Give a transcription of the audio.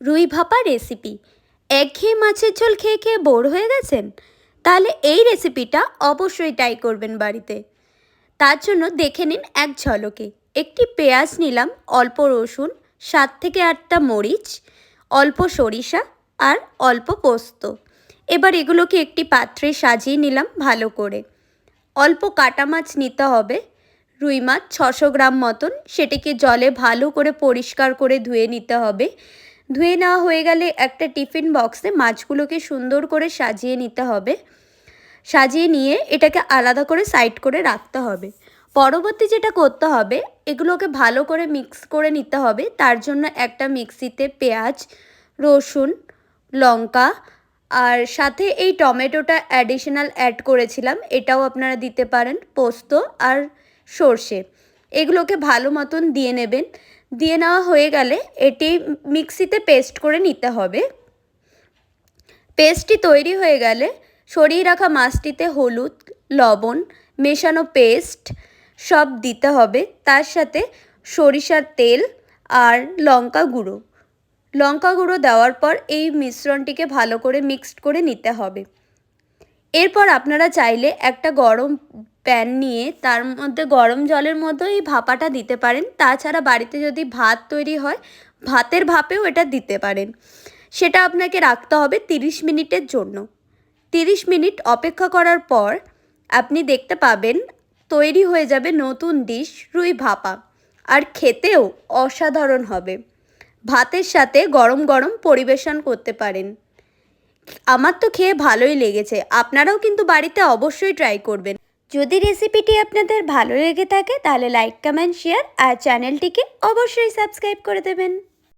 রুই ভাপা রেসিপি। একঘেয়ে মাছের ঝোল খেয়ে খেয়ে বোর হয়ে গেছেন? তাহলে এই রেসিপিটা অবশ্যই ট্রাই করবেন বাড়িতে। তার জন্য দেখে নিন এক ঝলকে। একটি পেঁয়াজ নিলাম, অল্প রসুন, 7 থেকে 8টা মরিচ, অল্প সরিষা আর অল্প পোস্ত। এবার এগুলোকে একটি পাত্রে সাজিয়ে নিলাম ভালো করে। অল্প কাটা মাছ নিতে হবে, রুই মাছ 600 গ্রাম মতন। সেটিকে জলে ভালো করে পরিষ্কার করে ধুয়ে নিতে হবে। ধুয়ে নেওয়া হয়ে গেলে একটা টিফিন বক্সে মাছগুলোকে সুন্দর করে সাজিয়ে নিতে হবে। সাজিয়ে নিয়ে এটাকে আলাদা করে সাইড করে রাখতে হবে। পরবর্তী যেটা করতে হবে, এগুলোকে ভালো করে মিক্স করে নিতে হবে। তার জন্য একটা মিক্সিতে পেঁয়াজ, রসুন, লঙ্কা আর সাথে এই টমেটোটা অ্যাডিশনাল অ্যাড করেছিলাম, এটাও আপনারা দিতে পারেন, পোস্ত আর সর্ষে, এগুলোকে ভালো মতন দিয়ে নেবেন। দিয়ে নেওয়া হয়ে গেলে এটি মিক্সিতে পেস্ট করে নিতে হবে। পেস্টটি তৈরি হয়ে গেলে সরিয়ে রাখা মাছটিতে হলুদ, লবণ, মেশানো পেস্ট সব দিতে হবে। তার সাথে সরিষার তেল আর লঙ্কা গুঁড়ো দেওয়ার পর এই মিশ্রণটিকে ভালো করে মিক্সড করে নিতে হবে। এরপর আপনারা চাইলে একটা গরম প্যান নিয়ে তার মধ্যে গরম জলের মধ্যে এই ভাপাটা দিতে পারেন। তাছাড়া বাড়িতে যদি ভাত তৈরি হয়, ভাতের ভাপেও এটা দিতে পারেন। সেটা আপনাকে রাখতে হবে 30 মিনিটের জন্য। 30 মিনিট অপেক্ষা করার পর আপনি দেখতে পাবেন তৈরি হয়ে যাবে নতুন ডিশ রুই ভাপা, আর খেতেও অসাধারণ হবে। ভাতের সাথে গরম গরম পরিবেশন করতে পারেন। আমার তো খেয়ে ভালোই লেগেছে, আপনারাও কিন্তু বাড়িতে অবশ্যই ট্রাই করবেন। যদি রেসিপিটি আপনাদের ভালো লেগে থাকে তাহলে লাইক, কমেন্ট, শেয়ার আর চ্যানেলটিকে অবশ্যই সাবস্ক্রাইব করে দেবেন।